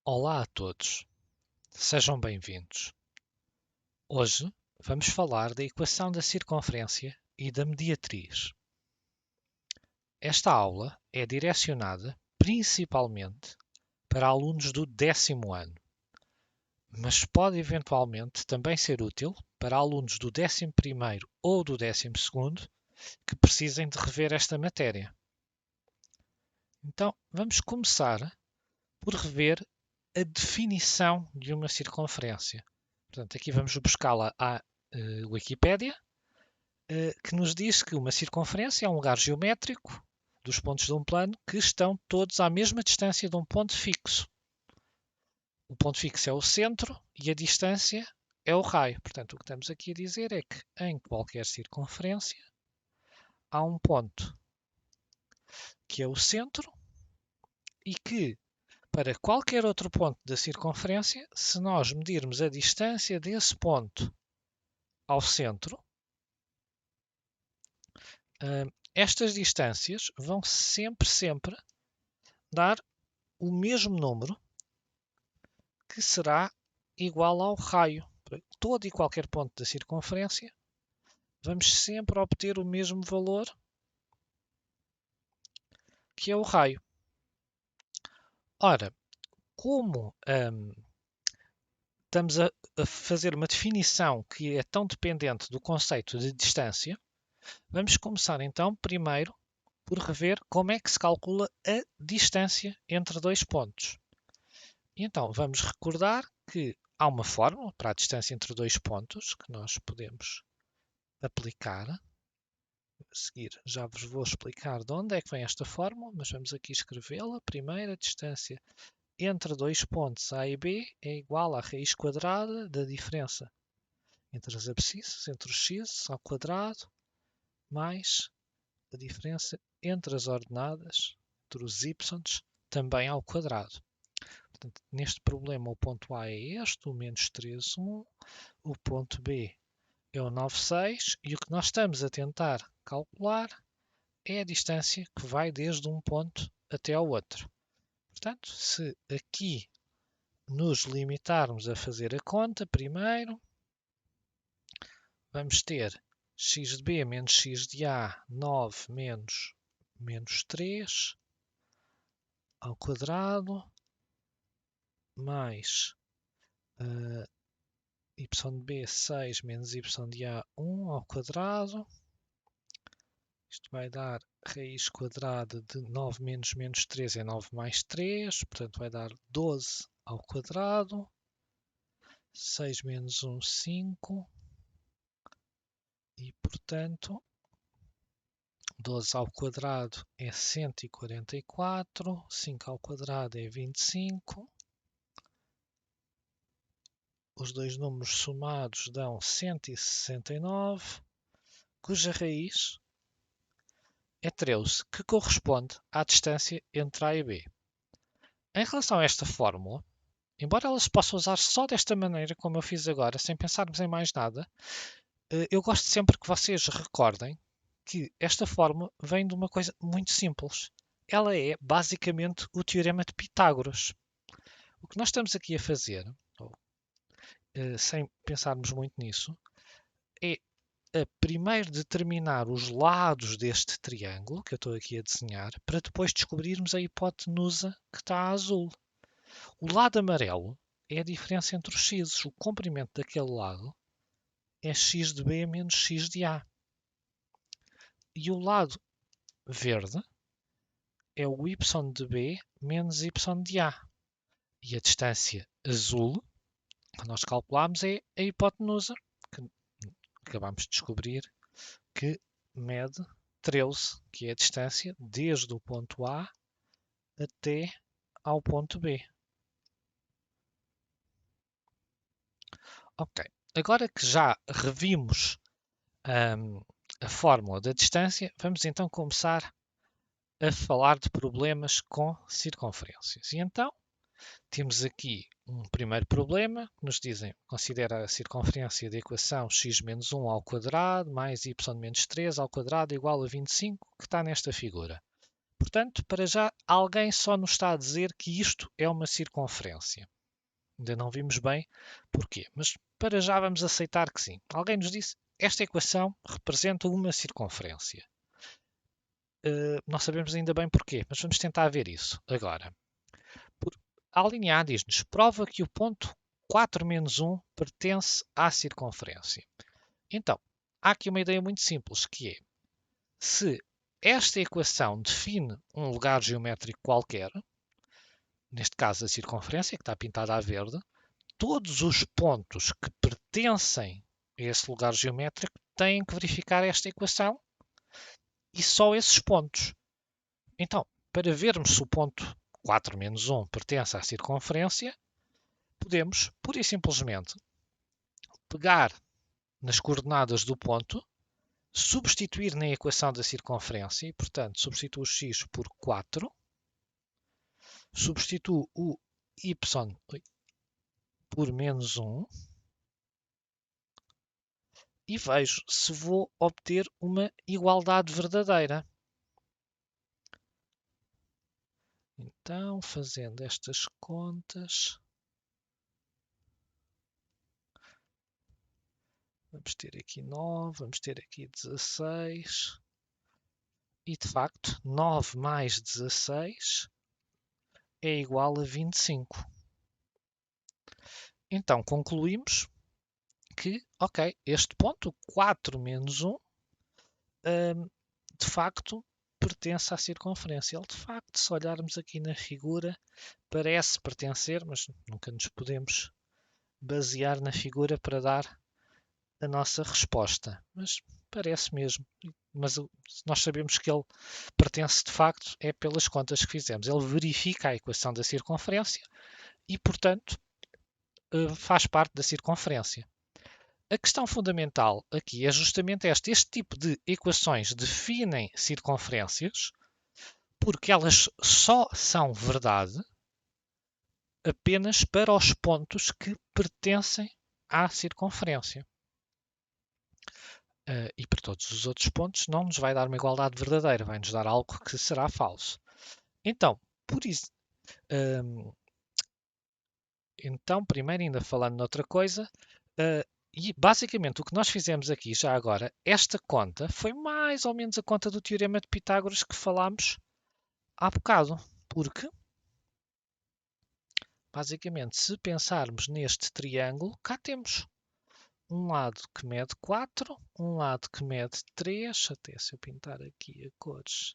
Olá a todos, sejam bem-vindos. Hoje vamos falar da equação da circunferência e da mediatriz. Esta aula é direcionada principalmente para alunos do 10º ano, mas pode eventualmente também ser útil para alunos do 11º ou do 12º que precisem de rever esta matéria. Então, vamos começar por rever a definição de uma circunferência. Portanto, aqui vamos buscá-la à Wikipédia, que nos diz que uma circunferência é um lugar geométrico dos pontos de um plano que estão todos à mesma distância de um ponto fixo. O ponto fixo é o centro e a distância é o raio. Portanto, o que estamos aqui a dizer é que em qualquer circunferência há um ponto que é o centro e que para qualquer outro ponto da circunferência, se nós medirmos a distância desse ponto ao centro, estas distâncias vão sempre dar o mesmo número que será igual ao raio. Para todo e qualquer ponto da circunferência, vamos sempre obter o mesmo valor, que é o raio. Ora, como estamos a fazer uma definição que é tão dependente do conceito de distância, vamos começar então primeiro por rever como é que se calcula a distância entre dois pontos. E então vamos recordar que há uma fórmula para a distância entre dois pontos que nós podemos aplicar. A seguir já vos vou explicar de onde é que vem esta fórmula, mas vamos aqui escrevê-la. Primeiro, a distância entre dois pontos A e B é igual à raiz quadrada da diferença entre as abscissas, entre os x ao quadrado, mais a diferença entre as ordenadas, entre os y, também ao quadrado. Portanto, neste problema o ponto A é este, o menos 3, 1. O ponto B é o 9, 6. E o que nós estamos a tentar calcular é a distância que vai desde um ponto até ao outro. Portanto, se aqui nos limitarmos a fazer a conta, primeiro, vamos ter x de B menos x de A, 9 menos 3, ao quadrado, mais y de B 6 menos y de A 1 ao quadrado. Isto vai dar raiz quadrada de 9 menos 3 é 9 mais 3, portanto vai dar 12 ao quadrado. 6 menos 1, 5. E, portanto, 12 ao quadrado é 144. 5 ao quadrado é 25. Os dois números somados dão 169, cuja raiz é 13, que corresponde à distância entre A e B. Em relação a esta fórmula, embora ela se possa usar só desta maneira, como eu fiz agora, sem pensarmos em mais nada, eu gosto sempre que vocês recordem que esta fórmula vem de uma coisa muito simples. Ela é basicamente o teorema de Pitágoras. O que nós estamos aqui a fazer, sem pensarmos muito nisso, é a primeiro determinar os lados deste triângulo que eu estou aqui a desenhar, para depois descobrirmos a hipotenusa que está a azul. O lado amarelo é a diferença entre os x. O comprimento daquele lado é x de B menos x de A. E o lado verde é o y de B menos y de A. E a distância azul que nós calculamos é a hipotenusa, que acabamos de descobrir que mede 13, que é a distância desde o ponto A até ao ponto B. Ok, agora que já revimos a fórmula da distância, vamos então começar a falar de problemas com circunferências. E então, temos aqui um primeiro problema que nos dizem, considera a circunferência da equação x menos 1 ao quadrado mais y menos 3 ao quadrado igual a 25, que está nesta figura. Portanto, para já, alguém só nos está a dizer que isto é uma circunferência. Ainda não vimos bem porquê, mas para já vamos aceitar que sim. Alguém nos disse esta equação representa uma circunferência. Não sabemos ainda bem porquê, mas vamos tentar ver isso agora. A linha A diz-nos, prova que o ponto 4 menos 1 pertence à circunferência. Então, há aqui uma ideia muito simples, que é, se esta equação define um lugar geométrico qualquer, neste caso a circunferência, que está pintada a verde, todos os pontos que pertencem a esse lugar geométrico têm que verificar esta equação e só esses pontos. Então, para vermos se o ponto 4 menos 1 pertence à circunferência, podemos, pura e simplesmente, pegar nas coordenadas do ponto, substituir na equação da circunferência, e, portanto, substituo x por 4, substituo o y por menos 1, e vejo se vou obter uma igualdade verdadeira. Então, fazendo estas contas, vamos ter aqui 9, vamos ter aqui 16. E, de facto, 9 mais 16 é igual a 25. Então, concluímos que, ok, este ponto, 4 menos 1, de facto, pertence à circunferência. Ele, de facto, se olharmos aqui na figura, parece pertencer, mas nunca nos podemos basear na figura para dar a nossa resposta. Mas parece mesmo. Mas nós sabemos que ele pertence, de facto, é pelas contas que fizemos. Ele verifica a equação da circunferência e, portanto, faz parte da circunferência. A questão fundamental aqui é justamente esta. Este tipo de equações definem circunferências porque elas só são verdade apenas para os pontos que pertencem à circunferência. E para todos os outros pontos não nos vai dar uma igualdade verdadeira, vai nos dar algo que será falso. Então, por isso, primeiro ainda falando noutra coisa, e basicamente o que nós fizemos aqui já agora, esta conta foi mais ou menos a conta do Teorema de Pitágoras que falámos há bocado, porque basicamente se pensarmos neste triângulo, cá temos um lado que mede 4, um lado que mede 3, até se eu pintar aqui a cores,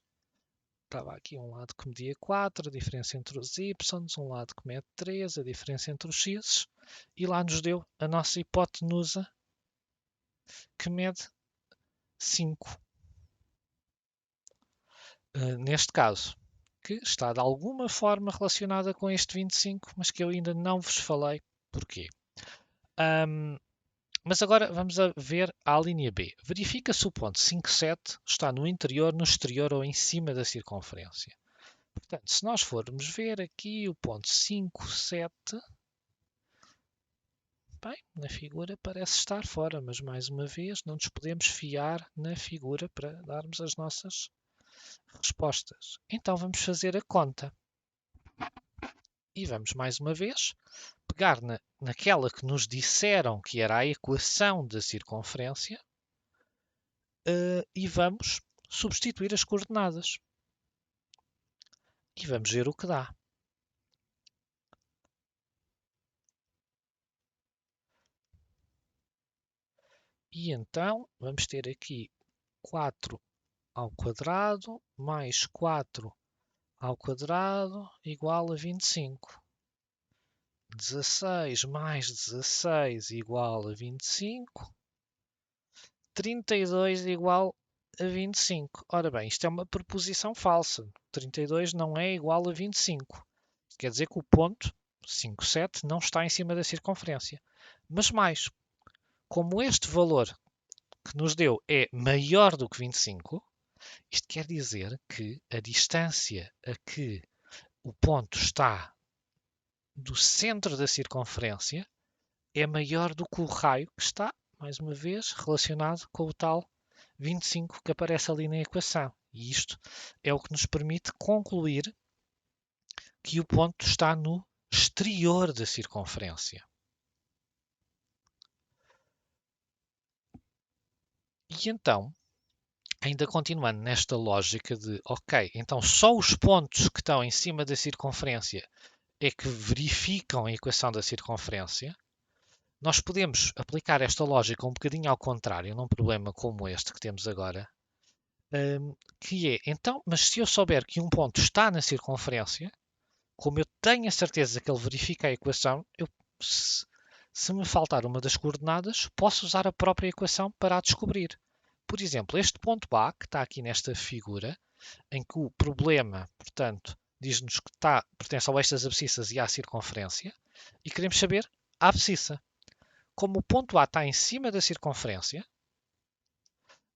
estava aqui um lado que media 4, a diferença entre os y, um lado que mede 3, a diferença entre os x, e lá nos deu a nossa hipotenusa que mede 5. Neste caso, que está de alguma forma relacionada com este 25, mas que eu ainda não vos falei porquê. Mas agora vamos a ver a linha B. Verifica se o ponto 5, 7 está no interior, no exterior ou em cima da circunferência. Portanto, se nós formos ver aqui o ponto 5, 7, bem, na figura parece estar fora, mas mais uma vez não nos podemos fiar na figura para darmos as nossas respostas. Então vamos fazer a conta. E vamos mais uma vez pegar naquela que nos disseram que era a equação da circunferência e vamos substituir as coordenadas. E vamos ver o que dá. E então vamos ter aqui 4 ao quadrado mais 4 ao quadrado igual a 25. 16 mais 16 igual a 25. 32 igual a 25. Ora bem, isto é uma proposição falsa. 32 não é igual a 25. Quer dizer que o ponto 5, 7 não está em cima da circunferência. Mas mais, como este valor que nos deu é maior do que 25, isto quer dizer que a distância a que o ponto está do centro da circunferência é maior do que o raio que está, mais uma vez, relacionado com o tal 25 que aparece ali na equação. E isto é o que nos permite concluir que o ponto está no exterior da circunferência. E então, ainda continuando nesta lógica de, ok, então só os pontos que estão em cima da circunferência é que verificam a equação da circunferência, nós podemos aplicar esta lógica um bocadinho ao contrário, num problema como este que temos agora, que é, então, mas se eu souber que um ponto está na circunferência, como eu tenho a certeza que ele verifica a equação, se me faltar uma das coordenadas, posso usar a própria equação para a descobrir. Por exemplo, este ponto A, que está aqui nesta figura, em que o problema, portanto, diz-nos que pertence ao eixo das abscissas e à circunferência, e queremos saber a abscissa. Como o ponto A está em cima da circunferência,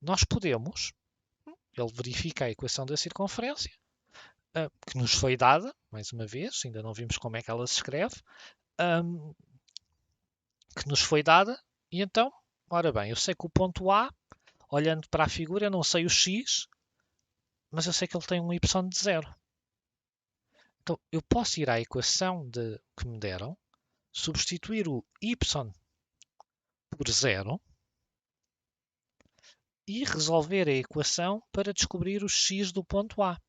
nós podemos, ele verifica a equação da circunferência, que nos foi dada, mais uma vez, ainda não vimos como é que ela se escreve, que nos foi dada, e então, ora bem, eu sei que o ponto A, olhando para a figura, eu não sei o x, mas eu sei que ele tem um y de 0. Então, eu posso ir à equação que me deram, substituir o y por 0 e resolver a equação para descobrir o x do ponto A.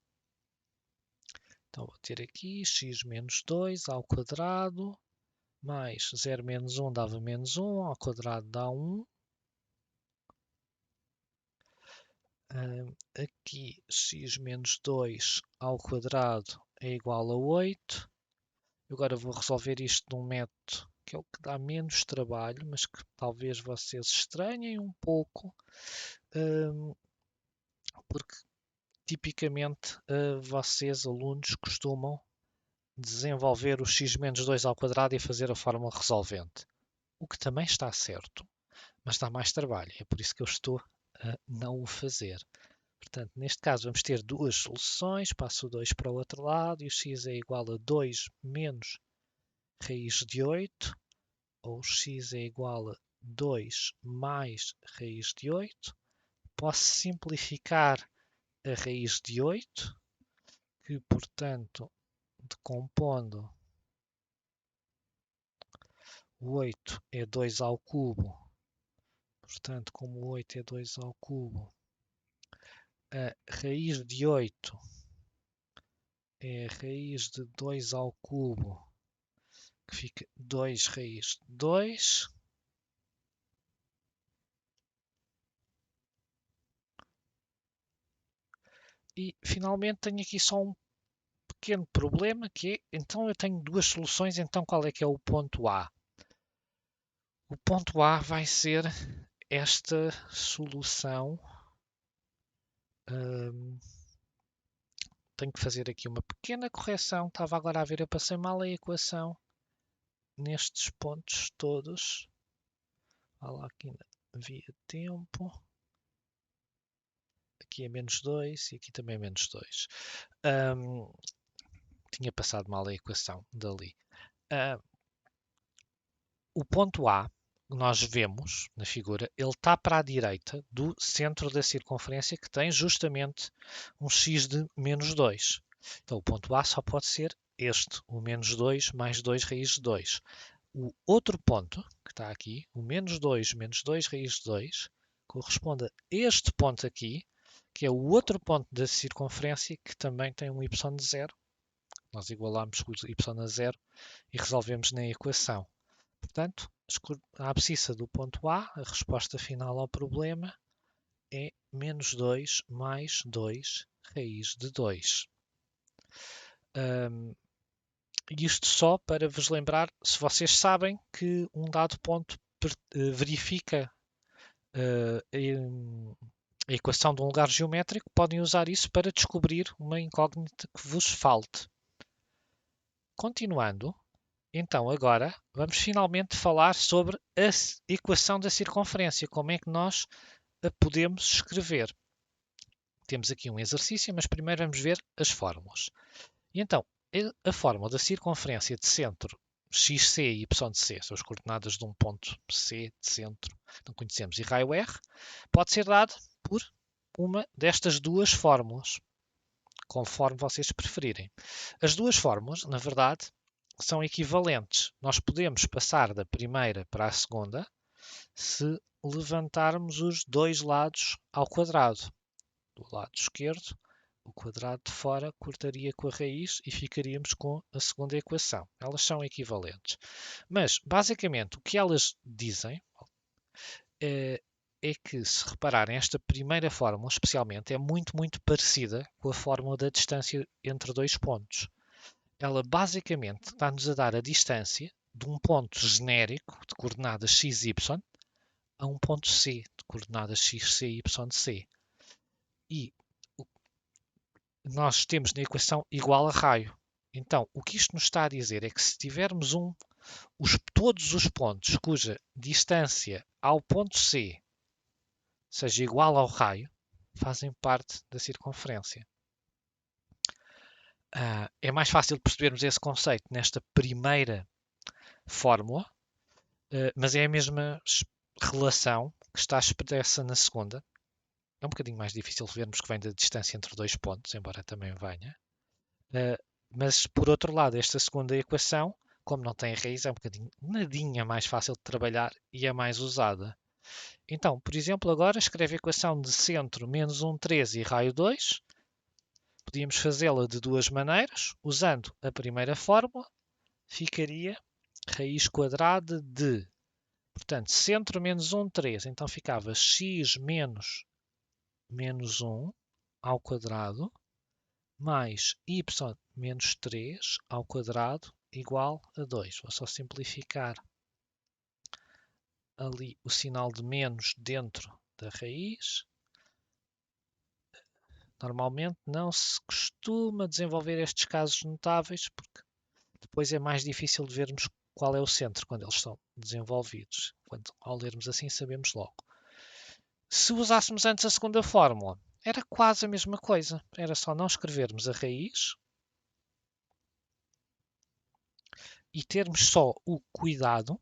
Então, vou ter aqui x menos 2 ao quadrado, mais 0 menos 1 dava menos 1, ao quadrado dá 1. Aqui x menos 2 ao quadrado é igual a 8. Agora vou resolver isto de um método que é o que dá menos trabalho, mas que talvez vocês estranhem um pouco, porque tipicamente vocês, alunos, costumam desenvolver o x menos 2 ao quadrado e fazer a fórmula resolvente. O que também está certo, mas dá mais trabalho. É por isso que eu estou a não o fazer. Portanto, neste caso vamos ter duas soluções. Passo o 2 para o outro lado e o x é igual a 2 menos raiz de 8. Ou x é igual a 2 mais raiz de 8. Posso simplificar a raiz de 8, que, portanto, decompondo, o 8 é 2 ao cubo. Portanto, como o 8 é 2 ao cubo, a raiz de 8 é a raiz de 2 ao cubo, que fica 2 raiz de 2. E, finalmente, tenho aqui só um pequeno problema, que é, então eu tenho duas soluções, então qual é que é o ponto A? O ponto A vai ser esta solução. Tenho que fazer aqui uma pequena correção. Estava agora a ver, eu passei mal a equação nestes pontos todos. Olha lá, aqui ainda havia tempo. Aqui é menos 2 e aqui também é menos 2. Tinha passado mal a equação dali. O ponto A, nós vemos na figura, ele está para a direita do centro da circunferência que tem justamente um x de menos 2. Então o ponto A só pode ser este, o menos 2 mais 2 raiz de 2. O outro ponto, que está aqui, o menos 2 raiz de 2, corresponde a este ponto aqui, que é o outro ponto da circunferência que também tem um y de 0. Nós igualamos o y a 0 e resolvemos na equação. Portanto, a abscissa do ponto A, a resposta final ao problema, é menos 2 mais 2 raiz de 2. Isto só para vos lembrar, se vocês sabem que um dado ponto verifica a equação de um lugar geométrico, podem usar isso para descobrir uma incógnita que vos falte. Continuando, então agora vamos finalmente falar sobre a equação da circunferência, como é que nós a podemos escrever. Temos aqui um exercício, mas primeiro vamos ver as fórmulas. E então, a fórmula da circunferência de centro xc e y de c, são as coordenadas de um ponto C de centro, não conhecemos, e raio R, pode ser dado por uma destas duas fórmulas, conforme vocês preferirem. As duas fórmulas, na verdade, são equivalentes. Nós podemos passar da primeira para a segunda se levantarmos os dois lados ao quadrado. Do lado esquerdo, o quadrado de fora cortaria com a raiz e ficaríamos com a segunda equação. Elas são equivalentes. Mas, basicamente, o que elas dizem é que, se repararem, esta primeira fórmula, especialmente, é muito parecida com a fórmula da distância entre dois pontos. Ela, basicamente, está-nos a dar a distância de um ponto genérico de coordenadas x, y a um ponto C de coordenadas x, c, y, c. E nós temos na equação igual a raio. Então, o que isto nos está a dizer é que se tivermos todos os pontos cuja distância ao ponto C seja igual ao raio, fazem parte da circunferência. É mais fácil percebermos esse conceito nesta primeira fórmula, mas é a mesma relação que está expressa na segunda. É um bocadinho mais difícil vermos que vem da distância entre dois pontos, embora também venha. Mas, por outro lado, esta segunda equação, como não tem raiz, é um bocadinho nadinha mais fácil de trabalhar e é mais usada. Então, por exemplo, agora escreve a equação de centro menos 1, 3 e raio 2. Podíamos fazê-la de duas maneiras. Usando a primeira fórmula, ficaria raiz quadrada de, portanto, centro menos 1, 3. Então ficava x menos 1 ao quadrado mais y menos 3 ao quadrado igual a 2. Vou só simplificar ali o sinal de menos dentro da raiz. Normalmente não se costuma desenvolver estes casos notáveis, porque depois é mais difícil de vermos qual é o centro quando eles são desenvolvidos. Quando, ao lermos assim, sabemos logo. Se usássemos antes a segunda fórmula, era quase a mesma coisa. Era só não escrevermos a raiz e termos só o cuidado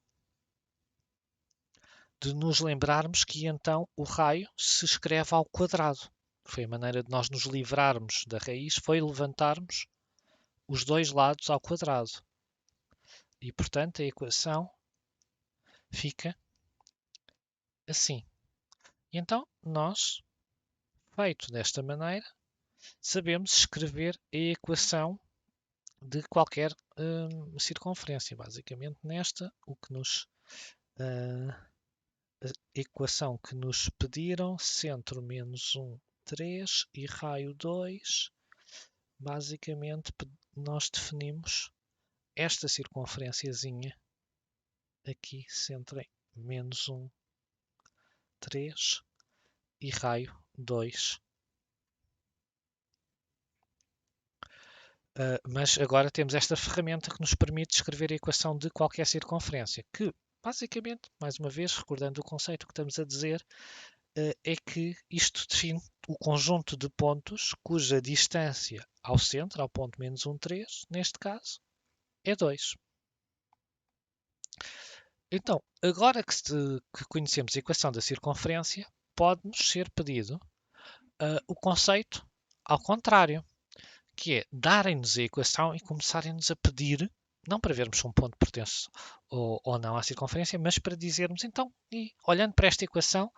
de nos lembrarmos que então o raio se escreve ao quadrado. Foi a maneira de nós nos livrarmos da raiz, foi levantarmos os dois lados ao quadrado. E, portanto, a equação fica assim. E então, nós, feito desta maneira, sabemos escrever a equação de qualquer circunferência. Basicamente, nesta, a equação que nos pediram, centro menos 1, 3 e raio 2, basicamente nós definimos esta circunferenciazinha aqui, centro em menos 1, 3 e raio 2. Mas agora temos esta ferramenta que nos permite escrever a equação de qualquer circunferência, que basicamente, mais uma vez, recordando o conceito que estamos a dizer, é que isto define o conjunto de pontos cuja distância ao centro, ao ponto menos 1, 3, neste caso, é 2. Então, agora que conhecemos a equação da circunferência, pode-nos ser pedido o conceito ao contrário, que é darem-nos a equação e começarem-nos a pedir, não para vermos se um ponto pertence ou não à circunferência, mas para dizermos, então, e olhando para esta equação,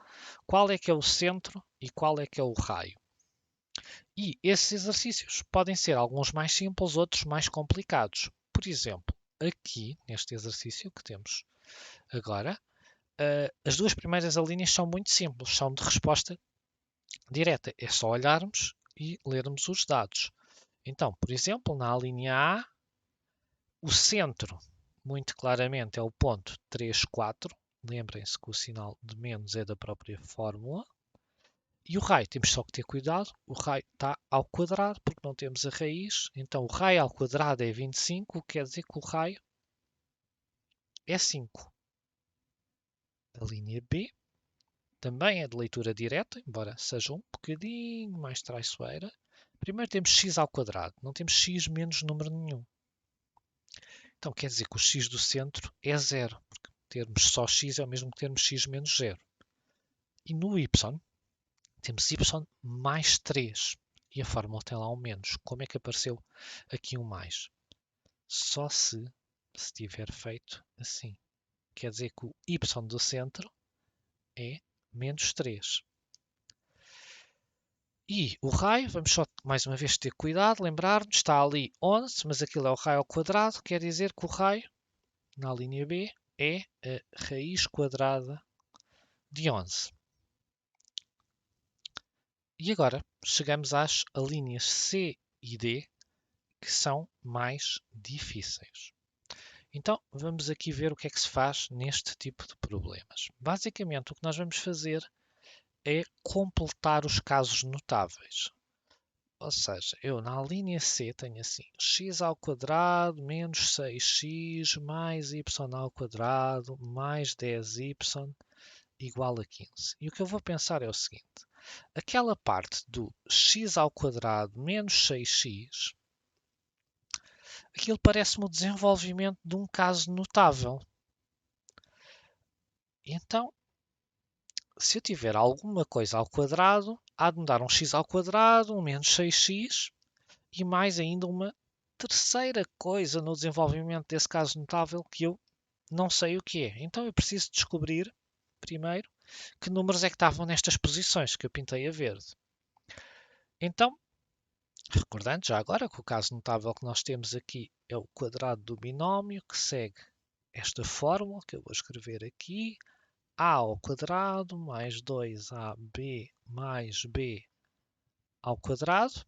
qual é que é o centro e qual é que é o raio. E esses exercícios podem ser alguns mais simples, outros mais complicados. Por exemplo, aqui, neste exercício que temos agora, as duas primeiras alíneas são muito simples, são de resposta direta. É só olharmos e lermos os dados. Então, por exemplo, na linha A, o centro, muito claramente, é o ponto 3, 4. Lembrem-se que o sinal de menos é da própria fórmula. E o raio, temos só que ter cuidado, o raio está ao quadrado, porque não temos a raiz. Então, o raio ao quadrado é 25, o que quer dizer que o raio é 5. A linha B também é de leitura direta, embora seja um bocadinho mais traiçoeira. Primeiro temos x ao quadrado, não temos x menos número nenhum. Então quer dizer que o x do centro é 0, porque termos só x é o mesmo que termos x menos 0. E no y temos y mais 3. E a fórmula tem lá um menos. Como é que apareceu aqui um mais? Só se tiver feito assim. Quer dizer que o y do centro é menos 3. E o raio, vamos só mais uma vez ter cuidado, lembrar-nos, está ali 11, mas aquilo é o raio ao quadrado, quer dizer que o raio, na linha B, é a raiz quadrada de 11. E agora chegamos às alíneas C e D, que são mais difíceis. Então, vamos aqui ver o que é que se faz neste tipo de problemas. Basicamente, o que nós vamos fazer é completar os casos notáveis. Ou seja, eu na linha C tenho assim, x ao quadrado menos 6x mais y ao quadrado mais 10y igual a 15. E o que eu vou pensar é o seguinte, aquela parte do x ao quadrado menos 6x, aquilo parece-me o desenvolvimento de um caso notável. Então, se eu tiver alguma coisa ao quadrado, há de me dar um x ao quadrado, um menos 6x, e mais ainda uma terceira coisa no desenvolvimento desse caso notável que eu não sei o que é. Então eu preciso descobrir, primeiro, que números é que estavam nestas posições que eu pintei a verde. Então, recordando já agora que o caso notável que nós temos aqui é o quadrado do binómio, que segue esta fórmula que eu vou escrever aqui. A ao quadrado mais 2ab mais b ao quadrado.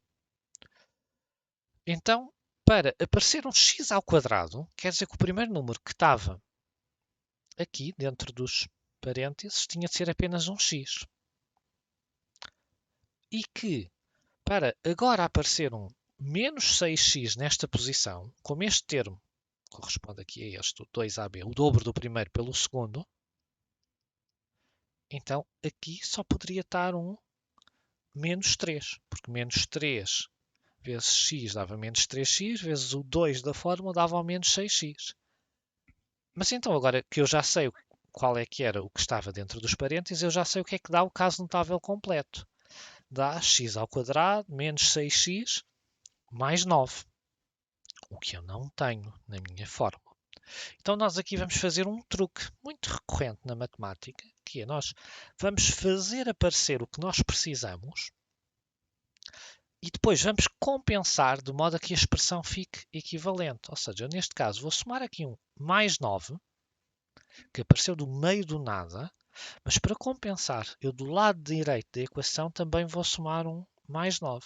Então, para aparecer um x ao quadrado, quer dizer que o primeiro número que estava aqui dentro dos parênteses tinha de ser apenas um x. E que, para agora aparecer um menos 6x nesta posição, como este termo corresponde aqui a este, o 2ab, o dobro do primeiro pelo segundo, então aqui só poderia estar um menos 3, porque menos 3 vezes x dava menos 3x, vezes o 2 da fórmula dava ao menos 6x. Mas então, agora que eu já sei qual é que era o que estava dentro dos parênteses, eu já sei o que é que dá o caso notável completo. Dá x ao quadrado menos 6x mais 9, o que eu não tenho na minha fórmula. Então nós aqui vamos fazer um truque muito recorrente na matemática, que é nós vamos fazer aparecer o que nós precisamos e depois vamos compensar de modo a que a expressão fique equivalente. Ou seja, eu neste caso vou somar aqui um mais 9, que apareceu do meio do nada, mas para compensar, eu do lado direito da equação também vou somar um mais 9.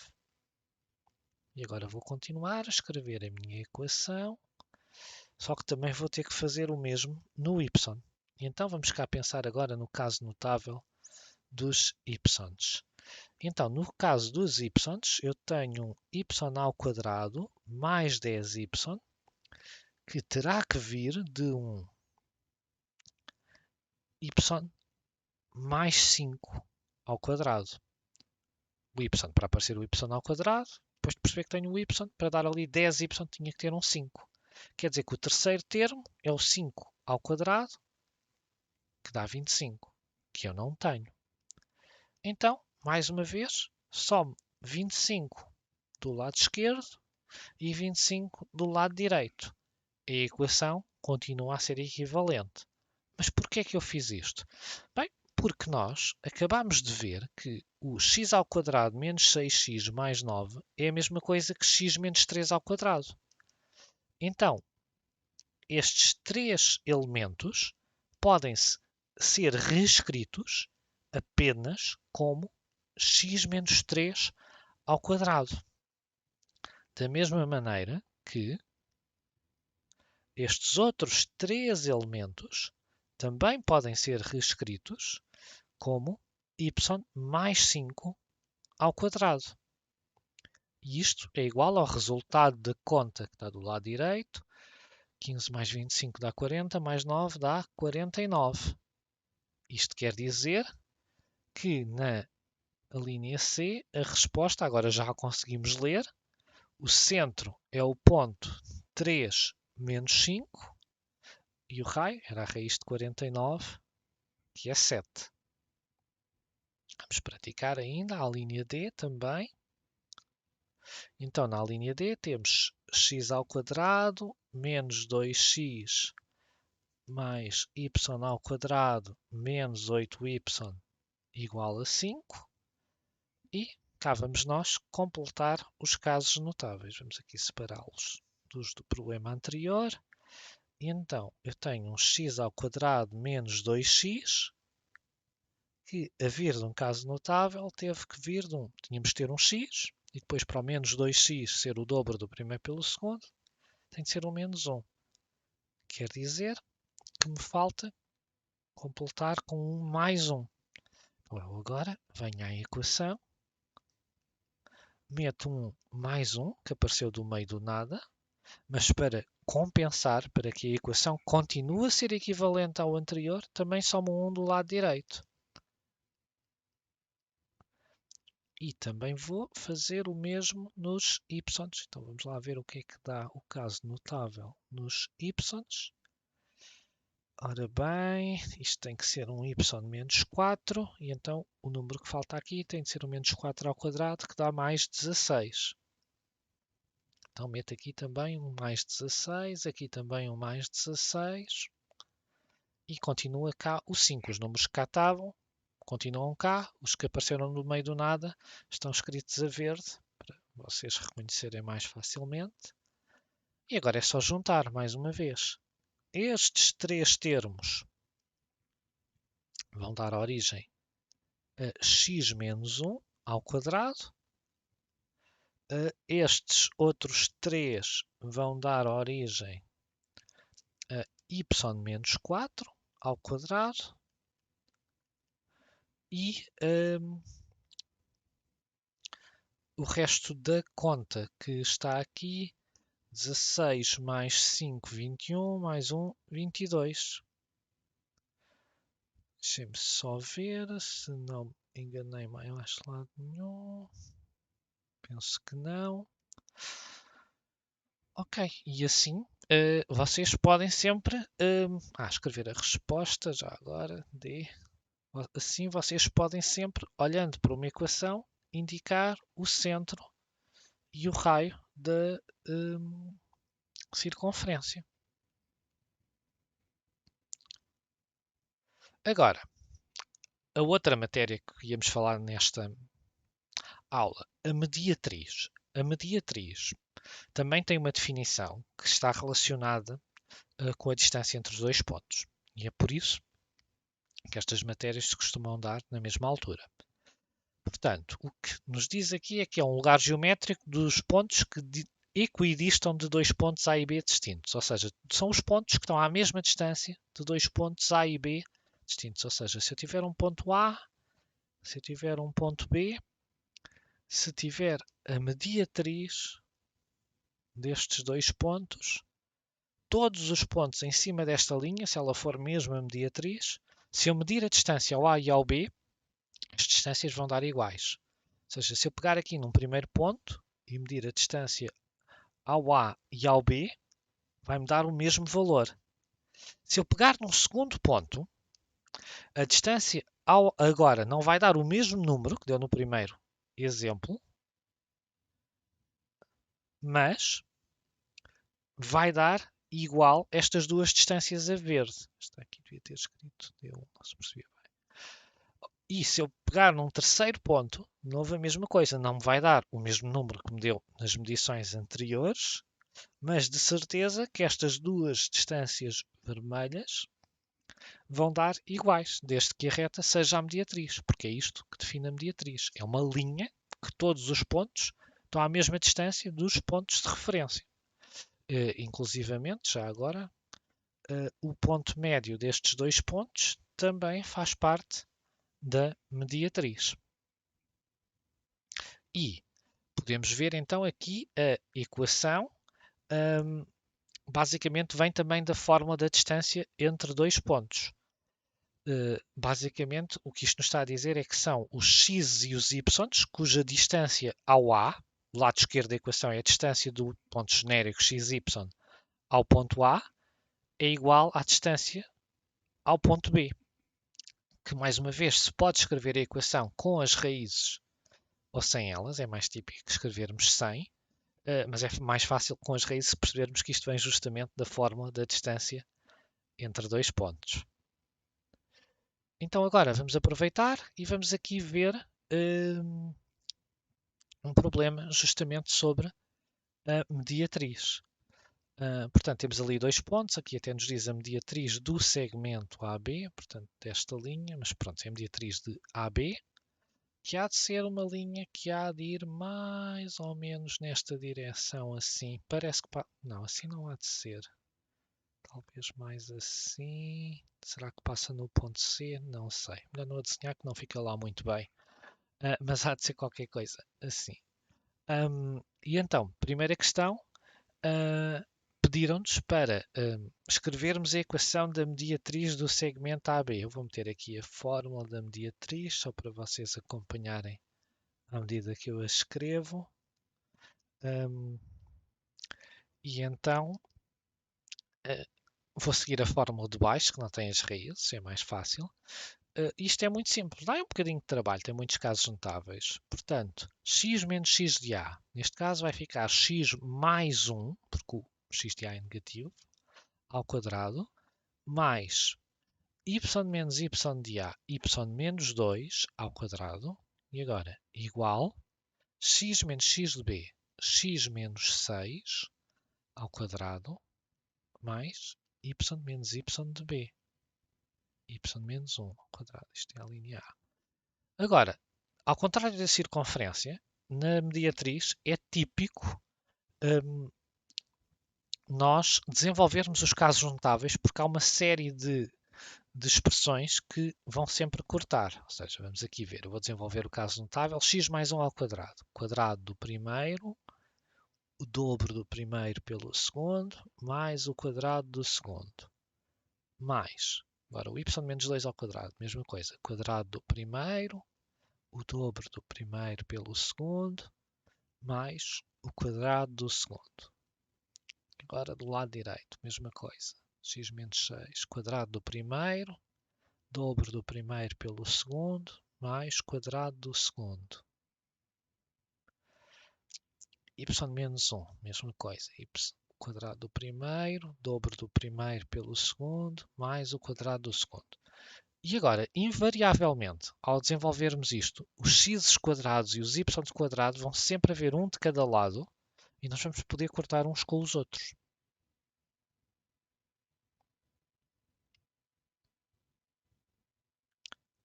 E agora vou continuar a escrever a minha equação, só que também vou ter que fazer o mesmo no y. E então vamos cá pensar agora no caso notável dos y's. Então, no caso dos y, eu tenho um y ao quadrado mais 10y, que terá que vir de um y mais 5 ao quadrado. O y para aparecer o y ao quadrado, depois de perceber que tenho o y, para dar ali 10y tinha que ter um 5. Quer dizer que o terceiro termo é o 5 ao quadrado, que dá 25, que eu não tenho. Então, mais uma vez, somo 25 do lado esquerdo e 25 do lado direito. A equação continua a ser equivalente. Mas porquê é que eu fiz isto? Bem, porque nós acabamos de ver que o x ao quadrado menos 6x mais 9 é a mesma coisa que x menos 3 ao quadrado. Então, estes três elementos podem ser reescritos apenas como x menos 3 ao quadrado. Da mesma maneira que estes outros três elementos também podem ser reescritos como y mais 5 ao quadrado. E isto é igual ao resultado da conta que está do lado direito. 15 mais 25 dá 40, mais 9 dá 49. Isto quer dizer que na linha C, a resposta, agora já a conseguimos ler, o centro é o ponto 3 menos 5 e o raio era a raiz de 49, que é 7. Vamos praticar ainda a linha D também. Então, na linha D temos x ao quadrado menos 2x mais y ao quadrado menos 8y igual a 5. E cá vamos nós completar os casos notáveis. Vamos aqui separá-los dos do problema anterior. E então, eu tenho um x ao quadrado menos 2x, que a vir de um caso notável teve que vir de um. Tínhamos de ter um x, e depois para o menos 2x ser o dobro do primeiro pelo segundo, tem de ser um menos 1. Quer dizer que me falta completar com um mais 1. Então, eu agora venho à equação, meto um mais 1, que apareceu do meio do nada, mas para compensar, para que a equação continue a ser equivalente ao anterior, também somo um do lado direito. E também vou fazer o mesmo nos y. Então vamos lá ver o que é que dá o caso notável nos y. Ora bem, isto tem que ser um y menos 4, e então o número que falta aqui tem de ser o menos 4 ao quadrado, que dá mais 16. Então meto aqui também um mais 16, aqui também um mais 16, e continua cá o 5. Os números que cá estavam continuam cá, os que apareceram no meio do nada estão escritos a verde, para vocês reconhecerem mais facilmente. E agora é só juntar mais uma vez. Estes três termos vão dar origem a x menos 1 ao quadrado. Estes outros três vão dar origem a y menos 4 ao quadrado. E o resto da conta que está aqui, 16 mais 5, 21, mais 1, 22. Deixem-me só ver se não me enganei mais lado nenhum. Penso que não. Ok, e assim vocês podem sempre escrever a resposta já agora. Assim vocês podem sempre, olhando para uma equação, indicar o centro e o raio da circunferência. Agora, a outra matéria que íamos falar nesta aula, a mediatriz. A mediatriz também tem uma definição que está relacionada com a distância entre os dois pontos. E é por isso que estas matérias se costumam dar na mesma altura. Portanto, o que nos diz aqui é que é um lugar geométrico dos pontos que equidistam de dois pontos A e B distintos. Ou seja, são os pontos que estão à mesma distância de dois pontos A e B distintos. Ou seja, se eu tiver um ponto A, se eu tiver um ponto B, se tiver a mediatriz destes dois pontos, todos os pontos em cima desta linha, se ela for mesmo a mediatriz, se eu medir a distância ao A e ao B, as distâncias vão dar iguais. Ou seja, se eu pegar aqui num primeiro ponto e medir a distância ao A e ao B, vai-me dar o mesmo valor. Se eu pegar num segundo ponto, a distância agora não vai dar o mesmo número que deu no primeiro exemplo, mas vai dar igual estas duas distâncias a verde. Está aqui, devia ter escrito D1, não se percebia bem. E se eu pegar num terceiro ponto, de novo a mesma coisa, não me vai dar o mesmo número que me deu nas medições anteriores, mas de certeza que estas duas distâncias vermelhas vão dar iguais, desde que a reta seja a mediatriz, porque é isto que define a mediatriz. É uma linha que todos os pontos estão à mesma distância dos pontos de referência. Inclusivamente, já agora, o ponto médio destes dois pontos também faz parte da mediatriz. E podemos ver então aqui a equação, basicamente vem também da fórmula da distância entre dois pontos. Basicamente o que isto nos está a dizer é que são os x e os y, cuja distância ao A, o lado esquerdo da equação é a distância do ponto genérico xy ao ponto A, é igual à distância ao ponto B, que mais uma vez se pode escrever a equação com as raízes ou sem elas, é mais típico escrevermos sem, mas é mais fácil com as raízes percebermos que isto vem justamente da fórmula da distância entre dois pontos. Então agora vamos aproveitar e vamos aqui ver um problema justamente sobre a mediatriz. Portanto, temos ali dois pontos, aqui até nos diz a mediatriz do segmento AB, portanto, desta linha, mas pronto, é a mediatriz de AB, que há de ser uma linha que há de ir mais ou menos nesta direção assim. Parece que... Não, assim não há de ser. Talvez mais assim. Será que passa no ponto C? Não sei. Melhor não a desenhar que não fica lá muito bem. Mas há de ser qualquer coisa assim. E então, primeira questão. Pediram-nos para escrevermos a equação da mediatriz do segmento AB. Eu vou meter aqui a fórmula da mediatriz, só para vocês acompanharem à medida que eu a escrevo. E então, vou seguir a fórmula de baixo, que não tem as raízes, é mais fácil. Isto é muito simples, dá um bocadinho de trabalho, tem muitos casos notáveis. Portanto, x menos x de a, neste caso vai ficar x mais 1, porque o x de a é negativo, ao quadrado, mais y menos y de a, y menos 2 ao quadrado, e agora igual x menos x de b, x menos 6 ao quadrado, mais y menos y de b, y menos 1 ao quadrado. Isto é a linha A. Agora, ao contrário da circunferência, na mediatriz é típico nós desenvolvermos os casos notáveis porque há uma série de expressões que vão sempre cortar. Ou seja, vamos aqui ver, eu vou desenvolver o caso notável, x mais 1 ao quadrado. Quadrado do primeiro, o dobro do primeiro pelo segundo, mais o quadrado do segundo. Mais, agora o y menos 2 ao quadrado, mesma coisa. Quadrado do primeiro, o dobro do primeiro pelo segundo, mais o quadrado do segundo. Agora do lado direito, mesma coisa. X menos 6, quadrado do primeiro, dobro do primeiro pelo segundo, mais quadrado do segundo. Y menos 1, mesma coisa. Y quadrado do primeiro, dobro do primeiro pelo segundo, mais o quadrado do segundo. E agora, invariavelmente, ao desenvolvermos isto, os x quadrados e os y quadrados vão sempre haver um de cada lado e nós vamos poder cortar uns com os outros.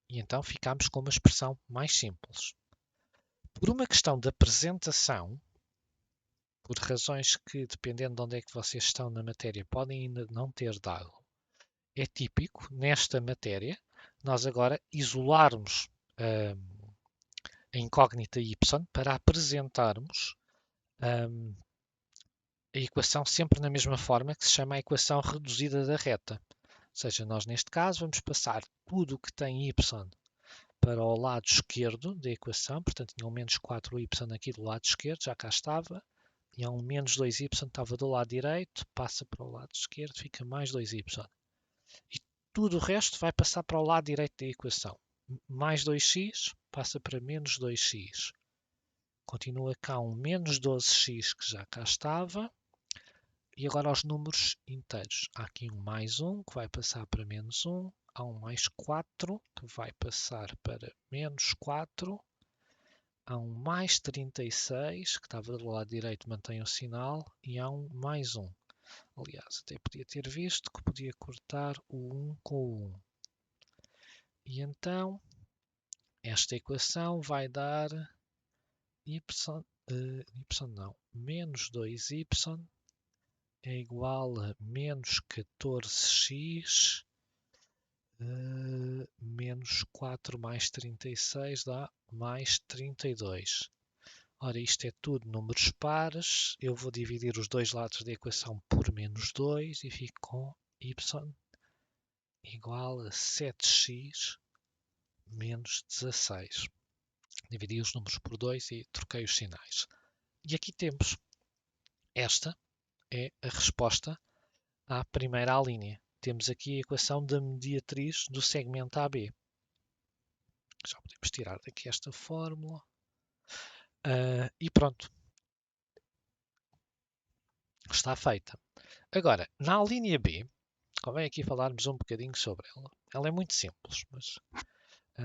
E então ficamos com uma expressão mais simples. Por uma questão de apresentação, por razões que, dependendo de onde é que vocês estão na matéria, podem ainda não ter dado, é típico, nesta matéria, nós agora isolarmos a incógnita y para apresentarmos a equação sempre na mesma forma, que se chama a equação reduzida da reta. Ou seja, nós neste caso vamos passar tudo o que tem y para o lado esquerdo da equação, portanto tinha um menos 4y aqui do lado esquerdo, já cá estava, e há um menos 2y estava do lado direito, passa para o lado esquerdo, fica mais 2y. E tudo o resto vai passar para o lado direito da equação. Mais 2x passa para menos 2x. Continua cá um menos 12x que já cá estava. E agora os números inteiros. Há aqui um mais 1 que vai passar para menos 1. Há um mais 4 que vai passar para menos 4. Há um mais 36 que estava do lado direito, mantém o sinal. E há um mais 1. Aliás, até podia ter visto que podia cortar o 1 com o 1. E então, esta equação vai dar menos 2y é igual a menos 14x menos 4 mais 36 dá mais 32. Ora, isto é tudo números pares. Eu vou dividir os dois lados da equação por menos 2 e fico com y igual a 7x menos 16. Dividi os números por 2 e troquei os sinais. E aqui temos. Esta é a resposta à primeira linha. Temos aqui a equação da mediatriz do segmento AB. Já podemos tirar daqui esta fórmula. E pronto. Está feita. Agora, na linha B, convém aqui falarmos um bocadinho sobre ela. Ela é muito simples, mas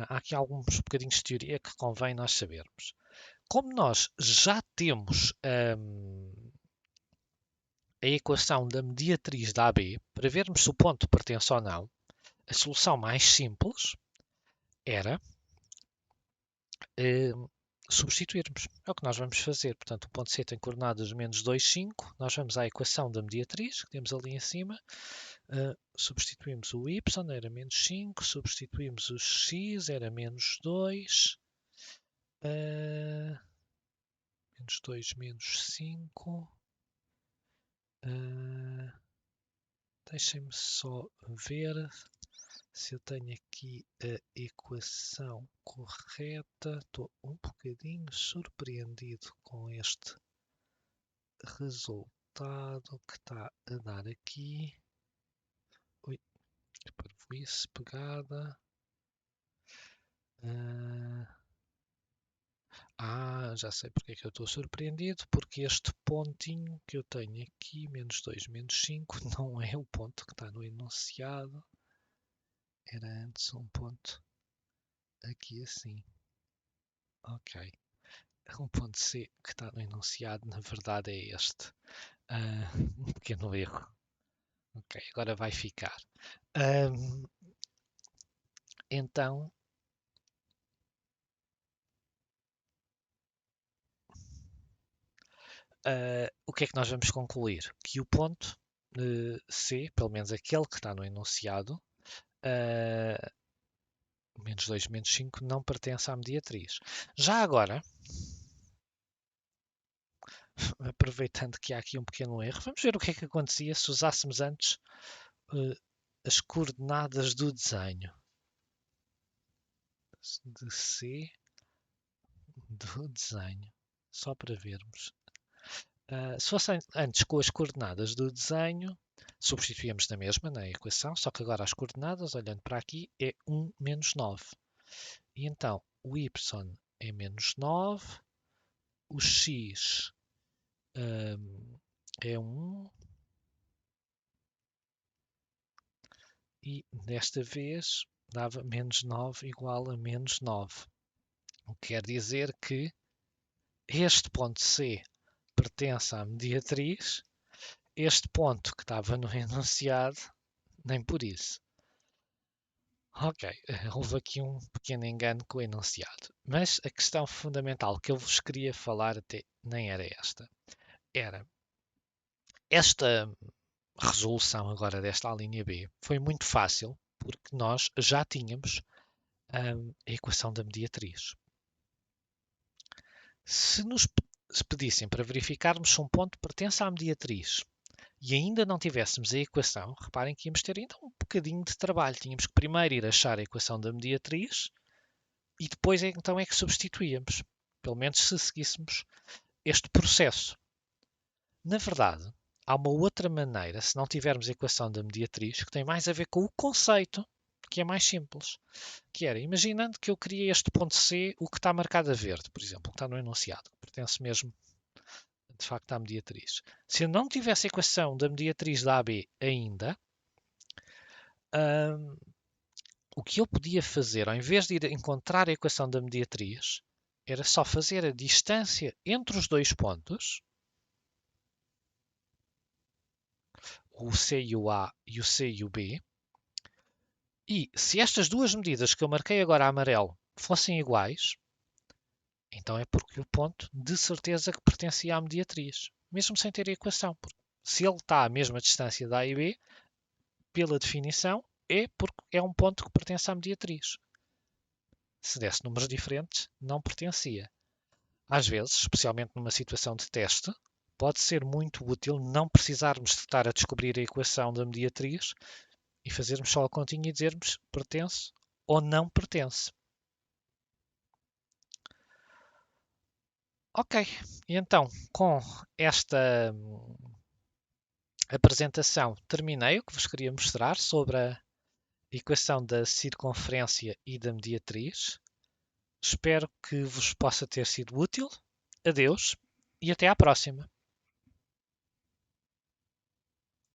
há aqui alguns bocadinhos de teoria que convém nós sabermos. Como nós já temos a equação da mediatriz da AB, para vermos se o ponto pertence ou não, a solução mais simples era substituirmos. É o que nós vamos fazer. Portanto, o ponto C tem coordenadas menos 2, 5. Nós vamos à equação da mediatriz, que temos ali em cima. Substituímos o y, era menos 5. Substituímos o x, era menos 2. Menos 2, menos 5. Deixem-me só ver se eu tenho aqui a equação correta. Estou um bocadinho surpreendido com este resultado que está a dar aqui. Ui, que parvoíce pegada. Já sei porque é que eu estou surpreendido, porque este pontinho que eu tenho aqui, menos 2, menos 5, não é o ponto que está no enunciado. Era antes um ponto aqui assim. Ok. Um ponto C que está no enunciado, na verdade é este. Um pequeno erro. Ok, agora vai ficar. Então, o que é que nós vamos concluir? Que o ponto C, pelo menos aquele que está no enunciado, menos 2, menos 5, não pertence à mediatriz. Já agora, aproveitando que há aqui um pequeno erro, vamos ver o que é que acontecia se usássemos antes as coordenadas do desenho. De C do desenho. Só para vermos. Se fosse antes com as coordenadas do desenho, substituíamos na mesma, na equação, só que agora as coordenadas, olhando para aqui, é 1 menos 9. E então, o y é menos 9, o x é 1, e desta vez dava menos 9 igual a menos 9. O que quer dizer que este ponto C pertence à mediatriz, este ponto que estava no enunciado, nem por isso. Ok, houve aqui um pequeno engano com o enunciado. Mas a questão fundamental que eu vos queria falar até nem era esta. Era esta resolução agora desta linha B foi muito fácil porque nós já tínhamos a equação da mediatriz. Se nos pedissem para verificarmos se um ponto pertence à mediatriz e ainda não tivéssemos a equação, reparem que íamos ter ainda um bocadinho de trabalho. Tínhamos que primeiro ir achar a equação da mediatriz e depois então é que substituíamos. Pelo menos se seguíssemos este processo. Na verdade, há uma outra maneira, se não tivermos a equação da mediatriz, que tem mais a ver com o conceito, que é mais simples. Que era, imaginando que eu queria este ponto C, o que está marcado a verde, por exemplo, que está no enunciado, que pertence mesmo de facto à mediatriz. Se eu não tivesse a equação da mediatriz da AB ainda, o que eu podia fazer, ao invés de ir encontrar a equação da mediatriz, era só fazer a distância entre os dois pontos, o C e o A e o C e o B, e se estas duas medidas que eu marquei agora a amarelo fossem iguais, então é porque o ponto de certeza que pertencia à mediatriz, mesmo sem ter a equação. Porque se ele está à mesma distância da A e B, pela definição, é porque é um ponto que pertence à mediatriz. Se desse números diferentes, não pertencia. Às vezes, especialmente numa situação de teste, pode ser muito útil não precisarmos de estar a descobrir a equação da mediatriz e fazermos só a continha e dizermos pertence ou não pertence. Ok, e então, com esta apresentação, terminei o que vos queria mostrar sobre a equação da circunferência e da mediatriz. Espero que vos possa ter sido útil. Adeus e até à próxima.